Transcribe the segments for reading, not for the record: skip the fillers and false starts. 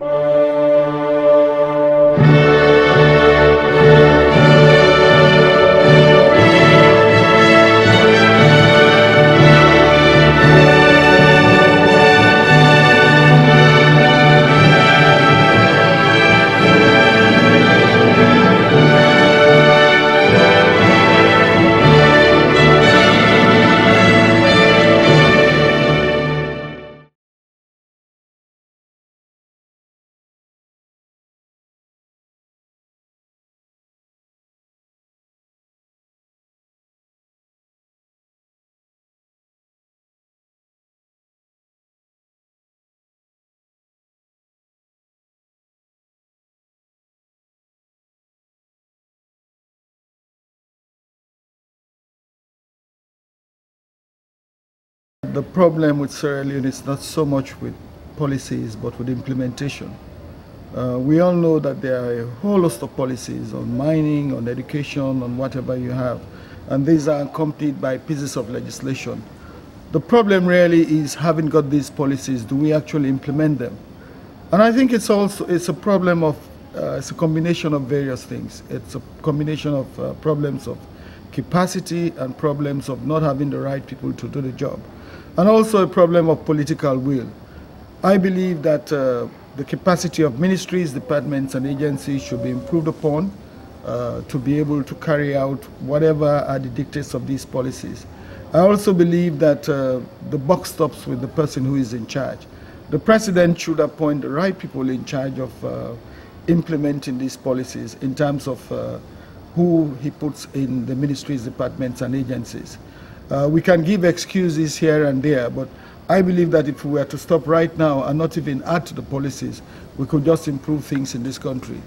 The problem with Sierra Leone is not so much with policies, but with implementation. We all know that there are a whole host of policies on mining, on education, on whatever you have, and these are accompanied by pieces of legislation. The problem really is, having got these policies, do we actually implement them? And I think it's a problem of, it's a combination of various things. It's a combination of problems of capacity and problems of not having the right people to do the job, and also a problem of political will. I believe that the capacity of ministries, departments, and agencies should be improved upon to be able to carry out whatever are the dictates of these policies. I also believe that the buck stops with the person who is in charge. The president should appoint the right people in charge of implementing these policies in terms of who he puts in the ministries, departments, and agencies. We can give excuses here and there, but I believe that if we were to stop right now and not even add to the policies, we could just improve things in this country.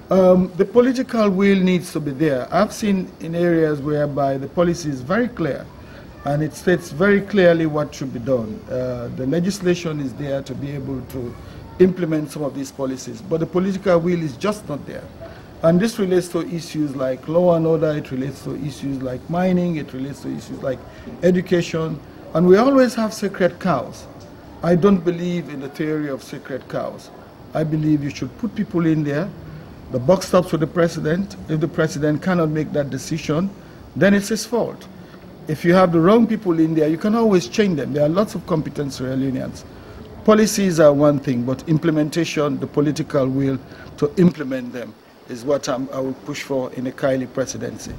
The political will needs to be there. I've seen in areas whereby the policy is very clear and it states very clearly what should be done. The legislation is there to be able to implement some of these policies, but the political will is just not there. And this relates to issues like law and order, it relates to issues like mining, it relates to issues like education, and we always have sacred cows. I don't believe in the theory of sacred cows. I believe you should put people in there. The buck stops with the president. If the president cannot make that decision, then it's his fault. If you have the wrong people in there, you can always change them. There are lots of competent Sierra Leoneans. Policies are one thing, but implementation, the political will to implement them, is what I will push for in a Keili presidency.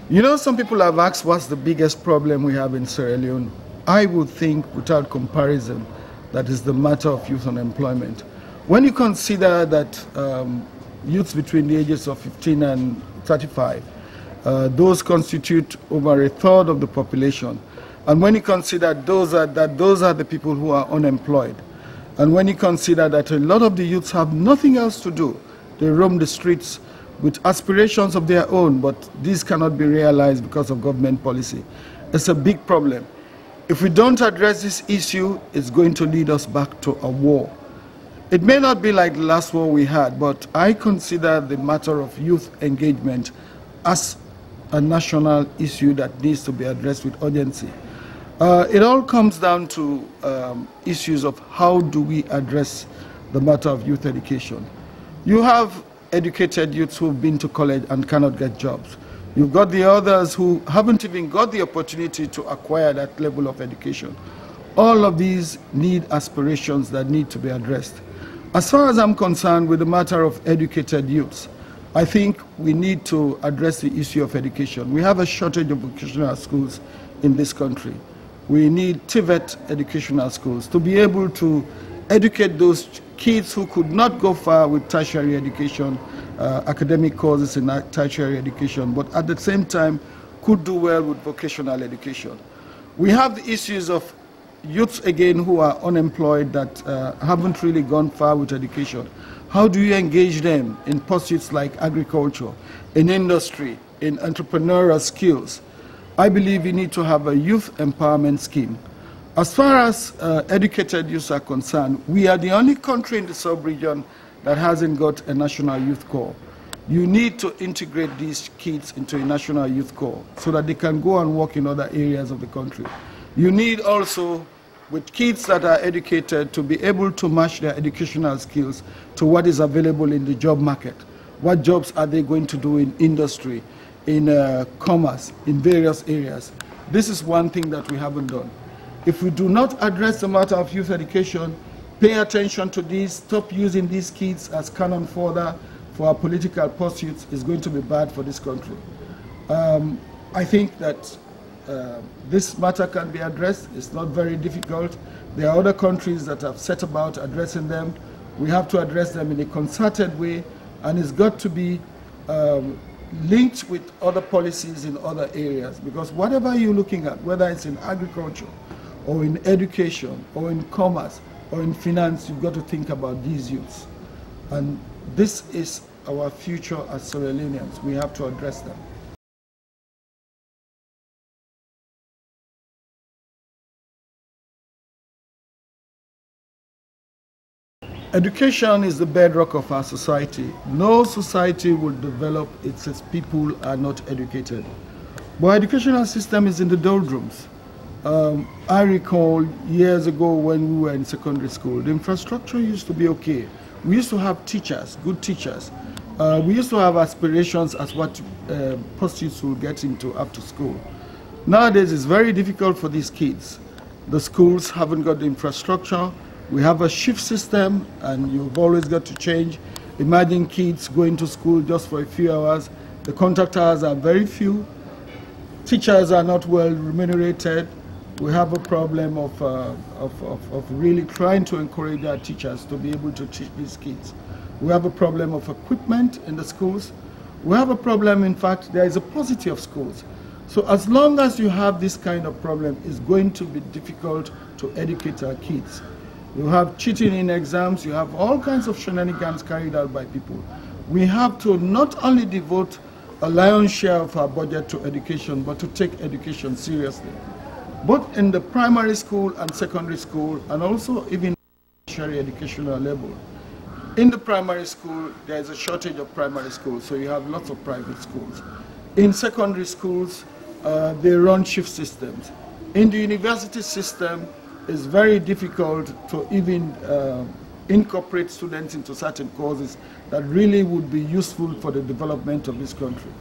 You know, some people have asked what's the biggest problem we have in Sierra Leone. I would think, without comparison, that is the matter of youth unemployment. When you consider that youths between the ages of 15 and 35, those constitute over a third of the population, and when you consider those are the people who are unemployed, and when you consider that a lot of the youths have nothing else to do, they roam the streets with aspirations of their own, but these cannot be realized because of government policy. It's a big problem. If we don't address this issue, it's going to lead us back to a war. It may not be like the last war we had, but I consider the matter of youth engagement as a national issue that needs to be addressed with urgency. It all comes down to issues of how do we address the matter of youth education. You have educated youths who've been to college and cannot get jobs. You've got the others who haven't even got the opportunity to acquire that level of education. All of these need aspirations that need to be addressed. As far as I'm concerned with the matter of educated youths, I think we need to address the issue of education. We have a shortage of vocational schools in this country. We need TVET educational schools to be able to educate those kids who could not go far with tertiary education, academic courses in tertiary education, but at the same time could do well with vocational education. We have the issues of youths again who are unemployed that haven't really gone far with education. How do you engage them in pursuits like agriculture, in industry, in entrepreneurial skills? I believe you need to have a youth empowerment scheme. As far as educated youths are concerned, we are the only country in the sub-region that hasn't got a national youth corps. You need to integrate these kids into a national youth corps so that they can go and work in other areas of the country. You need also, with kids that are educated, to be able to match their educational skills to what is available in the job market. What jobs are they going to do in industry, in commerce, in various areas? This is one thing that we haven't done. If we do not address the matter of youth education, pay attention to this, stop using these kids as cannon fodder for our political pursuits, is going to be bad for this country. I think that this matter can be addressed. It's not very difficult. There are other countries that have set about addressing them. We have to address them in a concerted way, and it's got to be linked with other policies in other areas, because whatever you're looking at, whether it's in agriculture or in education or in commerce or in finance, you've got to think about these youths. And this is our future as Sierra Leoneans. We have to address them. Education is the bedrock of our society. No society will develop if its people are not educated. But our educational system is in the doldrums. I recall years ago when we were in secondary school, the infrastructure used to be okay. We used to have teachers, good teachers. We used to have aspirations as what pursuits will get into after school. Nowadays, it's very difficult for these kids. The schools haven't got the infrastructure. We have a shift system, and you've always got to change. Imagine kids going to school just for a few hours. The contact hours are very few. Teachers are not well remunerated. We have a problem of really trying to encourage our teachers to be able to teach these kids. We have a problem of equipment in the schools. We have a problem, in fact, there is a paucity of schools. So as long as you have this kind of problem, it's going to be difficult to educate our kids. You have cheating in exams, you have all kinds of shenanigans carried out by people. We have to not only devote a lion's share of our budget to education, but to take education seriously, both in the primary school and secondary school, and also even tertiary educational level. In the primary school, there is a shortage of primary schools, so you have lots of private schools. In secondary schools, they run shift systems. In the university system, it's very difficult to even incorporate students into certain courses that really would be useful for the development of this country.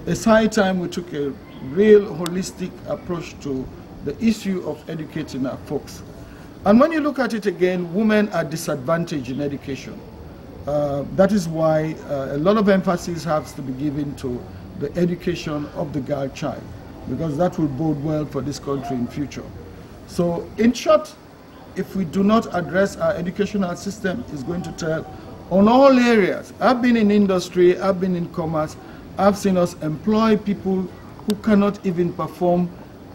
It's high time we took a real holistic approach to the issue of educating our folks. And when you look at it again, women are disadvantaged in education. That is why a lot of emphasis has to be given to the education of the girl child, because that will bode well for this country in future. So in short, if we do not address our educational system, it's going to tell on all areas. I've been in industry, I've been in commerce, I've seen us employ people who cannot even perform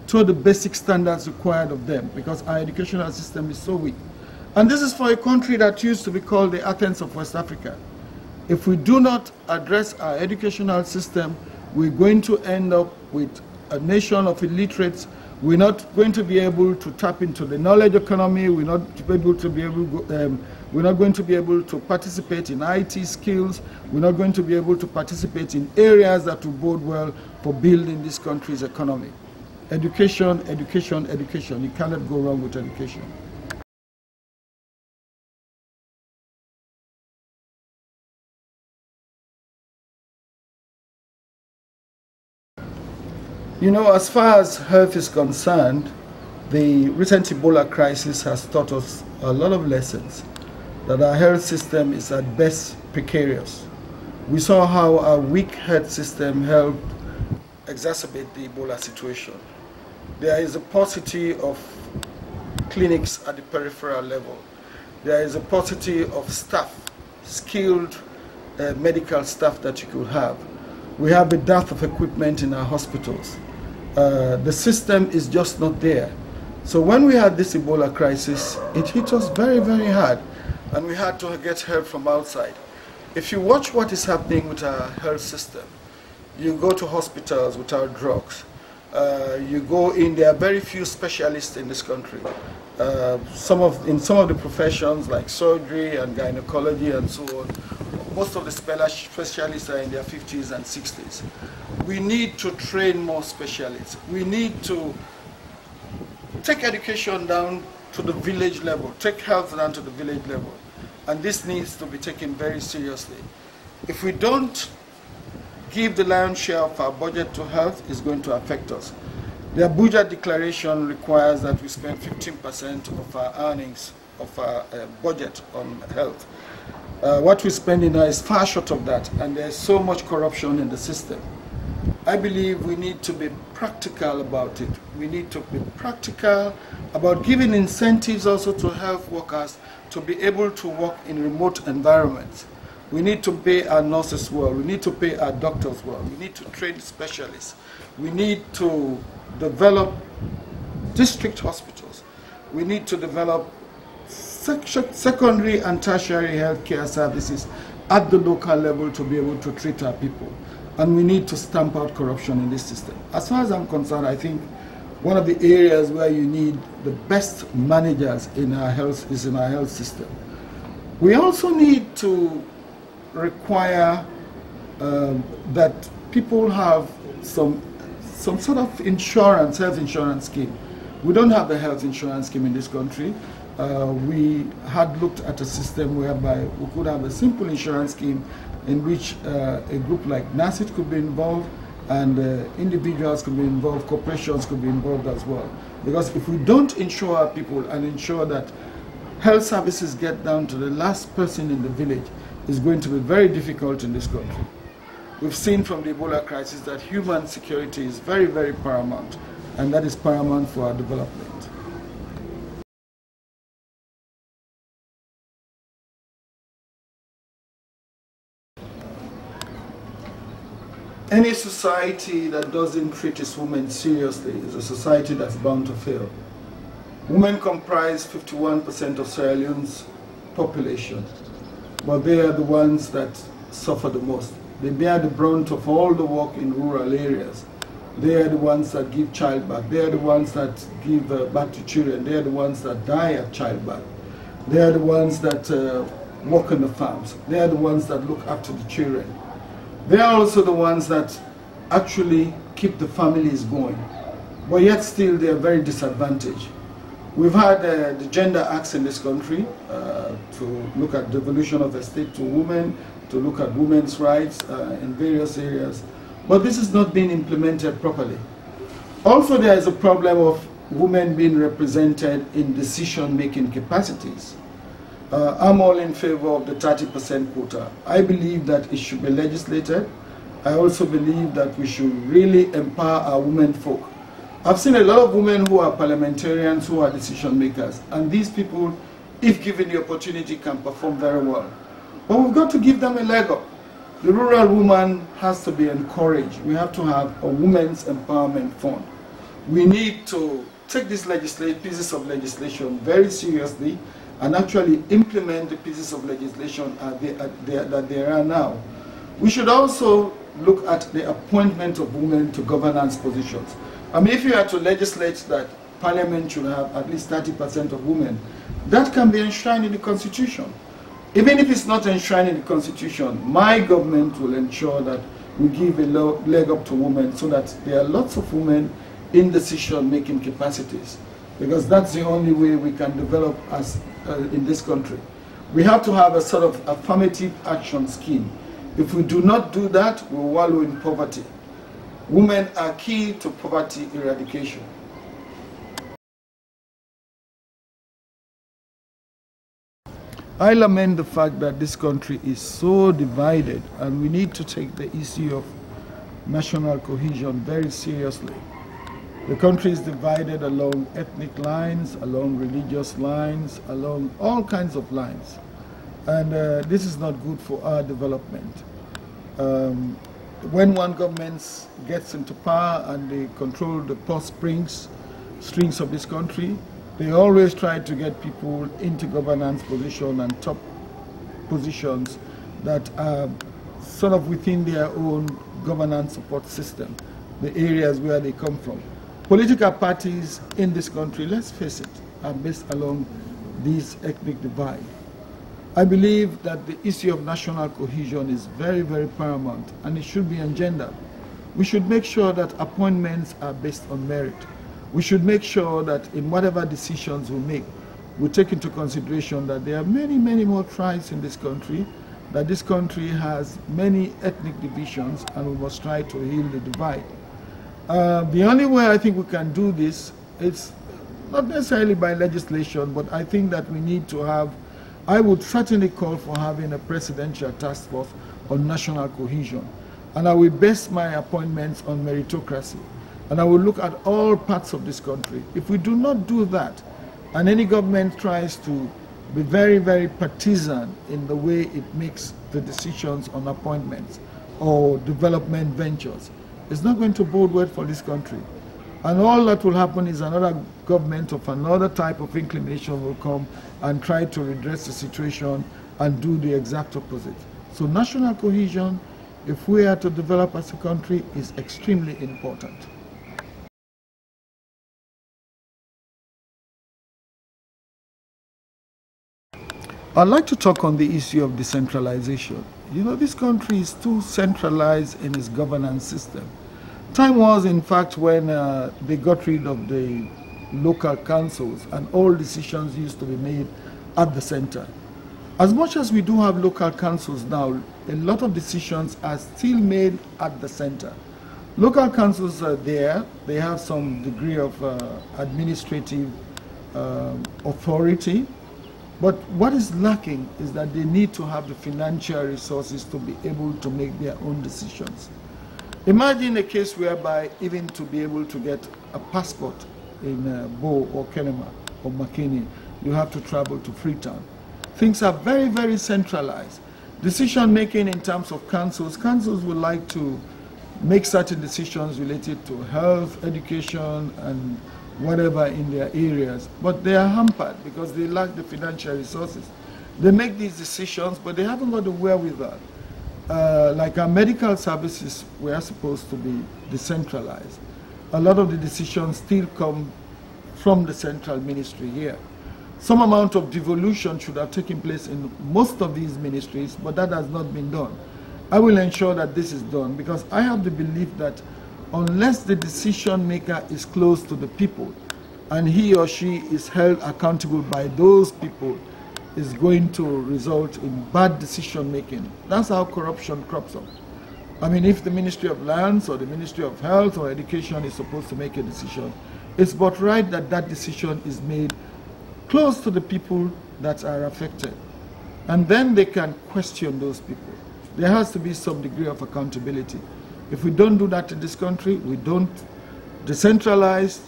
to the basic standards required of them, because our educational system is so weak. And this is for a country that used to be called the Athens of West Africa. If we do not address our educational system, we're going to end up with a nation of illiterates. We're not going to be able to tap into the knowledge economy. We're not going to be able to participate in IT skills. We're not going to be able to participate in areas that will bode well for building this country's economy. Education, education, education. You cannot go wrong with education. You know, as far as health is concerned, the recent Ebola crisis has taught us a lot of lessons, that our health system is at best precarious. We saw how our weak health system helped exacerbate the Ebola situation. There is a paucity of clinics at the peripheral level. There is a paucity of staff, skilled medical staff that you could have. We have a dearth of equipment in our hospitals. The system is just not there. So when we had this Ebola crisis, it hit us very, very hard, and we had to get help from outside. If you watch what is happening with our health system, you go to hospitals without drugs. You go in, there are very few specialists in this country. In some of the professions like surgery and gynecology and so on, most of the specialists are in their 50s and 60s. We need to train more specialists. We need to take education down to the village level, take health down to the village level. And this needs to be taken very seriously. If we don't give the lion's share of our budget to health, it's going to affect us. The Abuja Declaration requires that we spend 15% of our earnings, of our budget on health. What we're spending now is far short of that, and there's so much corruption in the system. I believe we need to be practical about it. We need to be practical about giving incentives also to health workers to be able to work in remote environments. We need to pay our nurses well. We need to pay our doctors well. We need to train specialists. We need to develop district hospitals. We need to develop secondary and tertiary healthcare services at the local level to be able to treat our people. And we need to stamp out corruption in this system. As far as I'm concerned, I think one of the areas where you need the best managers in our health is in our health system. We also need to require that people have some sort of insurance, health insurance scheme. We don't have a health insurance scheme in this country. We had looked at a system whereby we could have a simple insurance scheme in which a group like NACIT could be involved, and individuals could be involved, corporations could be involved as well. Because if we don't insure our people and ensure that health services get down to the last person in the village, it's going to be very difficult in this country. We've seen from the Ebola crisis that human security is very, very paramount, and that is paramount for our development. Any society that doesn't treat its women seriously is a society that's bound to fail. Women comprise 51% of Sierra Leone's population, but they are the ones that suffer the most. They bear the brunt of all the work in rural areas. They are the ones that give childbirth. They are the ones that give birth to children. They are the ones that die at childbirth. They are the ones that work on the farms. They are the ones that look after the children. They are also the ones that actually keep the families going, but yet still they are very disadvantaged. We've had the Gender Acts in this country to look at devolution of estate to women, to look at women's rights in various areas, but this is not being implemented properly. Also, there is a problem of women being represented in decision-making capacities. I'm all in favor of the 30% quota. I believe that it should be legislated. I also believe that we should really empower our women folk. I've seen a lot of women who are parliamentarians, who are decision makers, and these people, if given the opportunity, can perform very well. But we've got to give them a leg up. The rural woman has to be encouraged. We have to have a women's empowerment fund. We need to take these pieces of legislation very seriously and actually implement the pieces of legislation that there are now. We should also look at the appointment of women to governance positions. I mean, if you are to legislate that Parliament should have at least 30% of women, that can be enshrined in the Constitution. Even if it's not enshrined in the Constitution, my government will ensure that we give a leg up to women so that there are lots of women in decision-making capacities, because that's the only way we can develop as in this country. We have to have a sort of affirmative action scheme. If we do not do that, we'll wallow in poverty. Women are key to poverty eradication. I lament the fact that this country is so divided, and we need to take the issue of national cohesion very seriously. The country is divided along ethnic lines, along religious lines, along all kinds of lines. And this is not good for our development. When one government gets into power and they control the purse strings of this country, they always try to get people into governance position and top positions that are sort of within their own governance support system, the areas where they come from. Political parties in this country, let's face it, are based along this ethnic divide. I believe that the issue of national cohesion is very, very paramount, and it should be engendered. We should make sure that appointments are based on merit. we should make sure that in whatever decisions we make, we take into consideration that there are many, many more tribes in this country, that this country has many ethnic divisions, and we must try to heal the divide. The only way I think we can do this is not necessarily by legislation, but I think that we need to have, I would certainly call for having a presidential task force on national cohesion. And I will base my appointments on meritocracy. And I will look at all parts of this country. If we do not do that, and any government tries to be very, very partisan in the way it makes the decisions on appointments or development ventures, it's not going to bode well for this country. And all that will happen is another government of another type of inclination will come and try to redress the situation and do the exact opposite. So national cohesion, if we are to develop as a country, is extremely important. I'd like to talk on the issue of decentralization. You know, this country is too centralized in its governance system. Time was, in fact, when they got rid of the local councils and all decisions used to be made at the center. As much as we do have local councils now, a lot of decisions are still made at the center. Local councils are there, they have some degree of administrative authority, but what is lacking is that they need to have the financial resources to be able to make their own decisions. Imagine a case whereby even to be able to get a passport in Bo or Kenema or Makini, you have to travel to Freetown. Things are very, very centralized. Decision making in terms of councils would like to make certain decisions related to health, education, and whatever in their areas, but they are hampered because they lack the financial resources. They make these decisions, but they haven't got the wherewithal. Like our medical services, we are supposed to be decentralized. A lot of the decisions still come from the central ministry here. Some amount of devolution should have taken place in most of these ministries, but that has not been done. I will ensure that this is done because I have the belief that unless the decision maker is close to the people and he or she is held accountable by those people, is going to result in bad decision making. That's how corruption crops up. I mean, if the Ministry of Lands or the Ministry of Health or Education is supposed to make a decision, it's but right that that decision is made close to the people that are affected. And then they can question those people. There has to be some degree of accountability. If we don't do that in this country, we don't decentralize,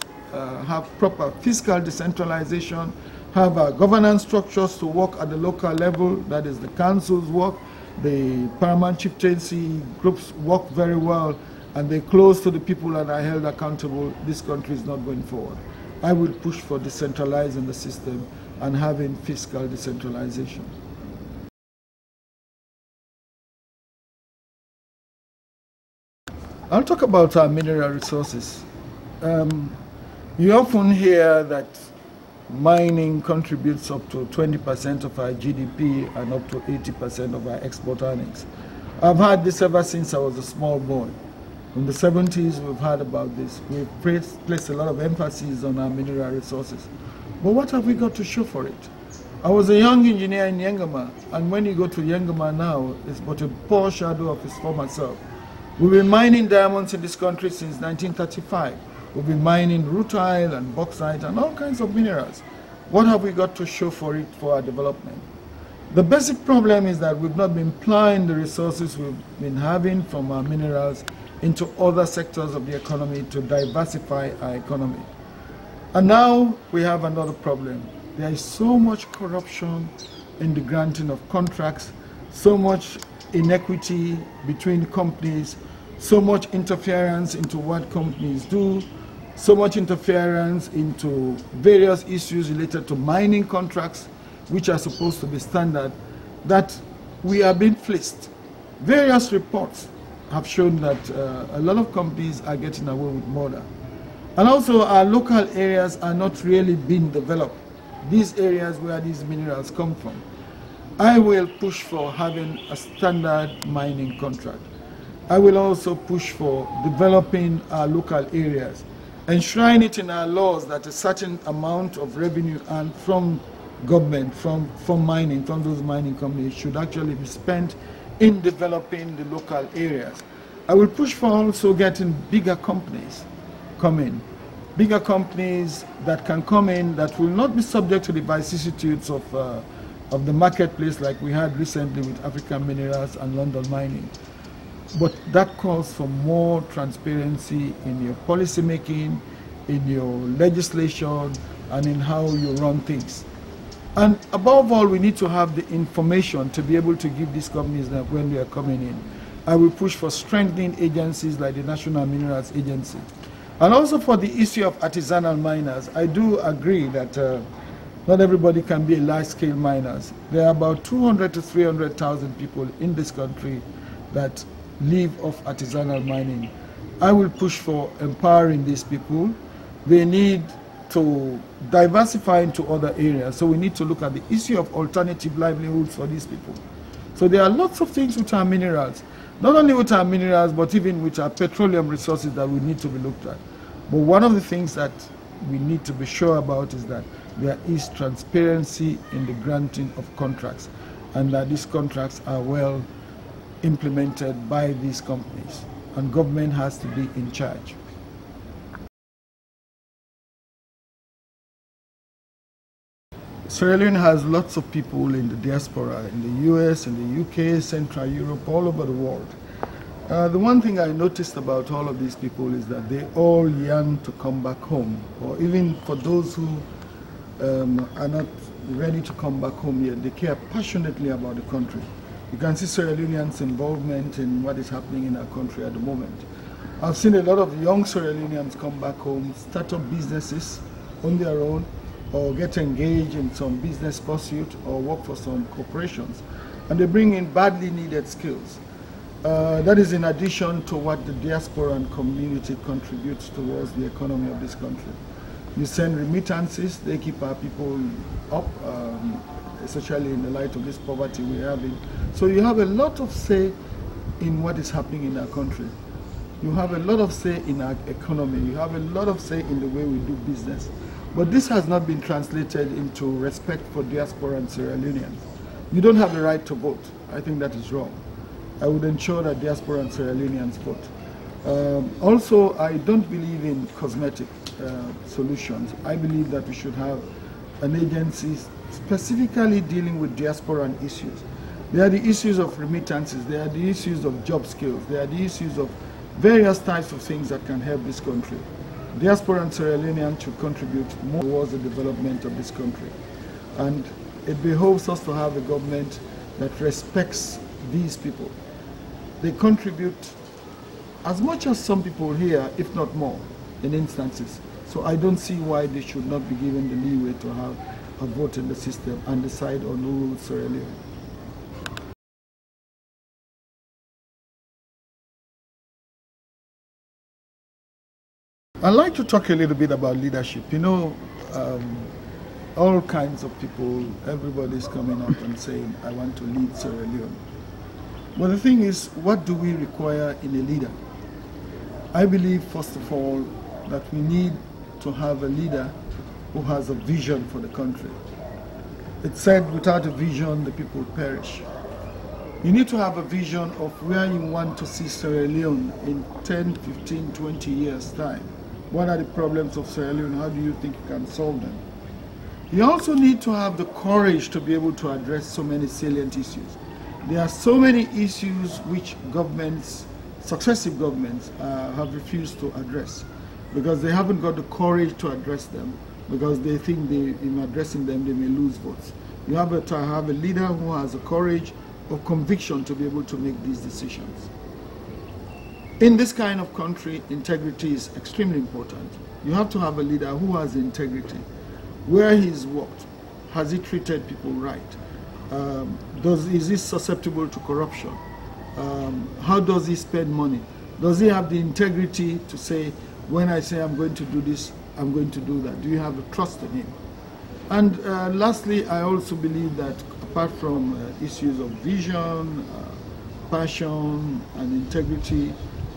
have proper fiscal decentralization, have governance structures to work at the local level, that is the councils work, the paramount chieftaincy groups work very well, and they're close to the people and are held accountable, this country is not going forward. I will push for decentralizing the system and having fiscal decentralization. I'll talk about our mineral resources. You often hear that mining contributes up to 20% of our GDP and up to 80% of our export earnings. I've had this ever since I was a small boy. In the 70s, we've heard about this. We've placed a lot of emphasis on our mineral resources. But what have we got to show for it? I was a young engineer in Yengama, and when you go to Yengama now, it's but a poor shadow of its former self. We've been mining diamonds in this country since 1935. We've been mining rutile and bauxite and all kinds of minerals. What have we got to show for it for our development? The basic problem is that we've not been applying the resources we've been having from our minerals into other sectors of the economy to diversify our economy. And now we have another problem. There is so much corruption in the granting of contracts, so much inequity between companies, so much interference into what companies do, so much interference into various issues related to mining contracts, which are supposed to be standard, that we are being fleeced. Various reports have shown that a lot of companies are getting away with murder. And also our local areas are not really being developed. These areas where these minerals come from. I will push for having a standard mining contract. I will also push for developing our local areas. enshrine it in our laws that a certain amount of revenue and from government, from mining, from those mining companies should actually be spent in developing the local areas. I will push for also getting bigger companies come in. Bigger companies that can come in that will not be subject to the vicissitudes of the marketplace like we had recently with African Minerals and London Mining. But that calls for more transparency in your policy making, in your legislation, and in how you run things. And above all, we need to have the information to be able to give these companies that when they are coming in. I will push for strengthening agencies like the National Minerals Agency. And also for the issue of artisanal miners, I do agree that not everybody can be a large-scale miners. There are about 200 to 300,000 people in this country that live off artisanal mining. I will push for empowering these people. They need to diversify into other areas. So we need to look at the issue of alternative livelihoods for these people. So there are lots of things with our minerals, not only with our minerals, but even with our petroleum resources that we need to be looked at. But one of the things that we need to be sure about is that there is transparency in the granting of contracts, and that these contracts are well implemented by these companies, and government has to be in charge. Sierra Leone has lots of people in the diaspora, in the US, in the UK, Central Europe, all over the world. The one thing I noticed about all of these people is that they all yearn to come back home, or even for those who are not ready to come back home yet, they care passionately about the country. You can see Sierra Leoneans' involvement in what is happening in our country at the moment. I've seen a lot of young Sierra Leoneans come back home, start up businesses on their own, or get engaged in some business pursuit, or work for some corporations. And they bring in badly needed skills. That is in addition to what the diaspora and community contributes towards the economy of this country. You send remittances, they keep our people up, especially in the light of this poverty we have in. So you have a lot of say in what is happening in our country. You have a lot of say in our economy. You have a lot of say in the way we do business. But this has not been translated into respect for diaspora and Sierra Leoneans. You don't have the right to vote. I think that is wrong. I would ensure that diaspora and Sierra Leoneans vote. Also, I don't believe in cosmetic solutions. I believe that we should have an agency specifically dealing with diasporan issues. There are the issues of remittances, there are the issues of job skills, there are the issues of various types of things that can help this country. Diaspora and Sierra Leoneans should contribute more towards the development of this country. And it behoves us to have a government that respects these people. They contribute as much as some people here, if not more, in instances. So I don't see why they should not be given the leeway to have a vote in the system and decide on who rules Sierra Leone. I'd like to talk a little bit about leadership. You know, all kinds of people, everybody's coming up and saying, I want to lead Sierra Leone. But the thing is, what do we require in a leader? I believe, first of all, that we need to have a leader who has a vision for the country. It's said, without a vision, the people perish. You need to have a vision of where you want to see Sierra Leone in 10, 15, 20 years' time. What are the problems of Sierra Leone? How do you think you can solve them? You also need to have the courage to be able to address so many salient issues. There are so many issues which governments, successive governments, have refused to address because they haven't got the courage to address them, because they think in addressing them they may lose votes. You have to have a leader who has the courage or conviction to be able to make these decisions. In this kind of country, integrity is extremely important. You have to have a leader who has integrity. Where he's worked, has he treated people right? Is he susceptible to corruption? How does he spend money? Does he have the integrity to say, when I say I'm going to do this, I'm going to do that? Do you have the trust in him? And lastly, I also believe that apart from issues of vision, passion, and integrity,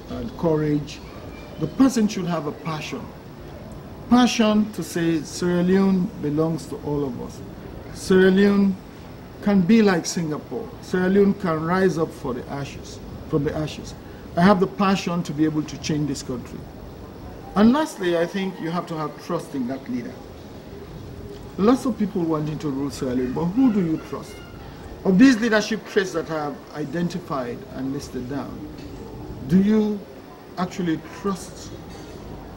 and courage, the person should have a passion passion to say Sierra Leone belongs to all of us. Sierra Leone can be like Singapore. Sierra Leone can rise up from the ashes. I have the passion to be able to change this country. And lastly, I think you have to have trust in that leader. Lots of people wanting to rule Sierra Leone, but who do you trust? Of these leadership traits that I have identified and listed down, do you actually trust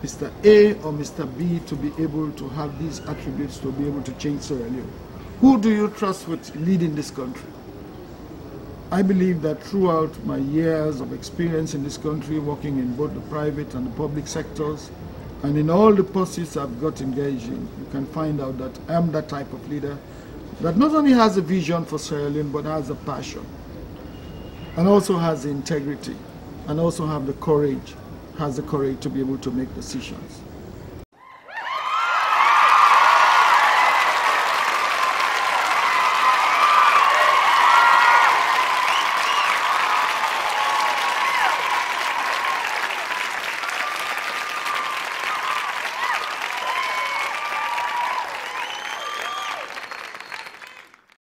Mr. A or Mr. B to be able to have these attributes to be able to change Sierra Leone? Who do you trust with leading this country? I believe that throughout my years of experience in this country, working in both the private and the public sectors, and in all the pursuits I've got engaged in, you can find out that I am that type of leader that not only has a vision for Sierra Leone, but has a passion, and also has the integrity, and also has the courage to be able to make decisions.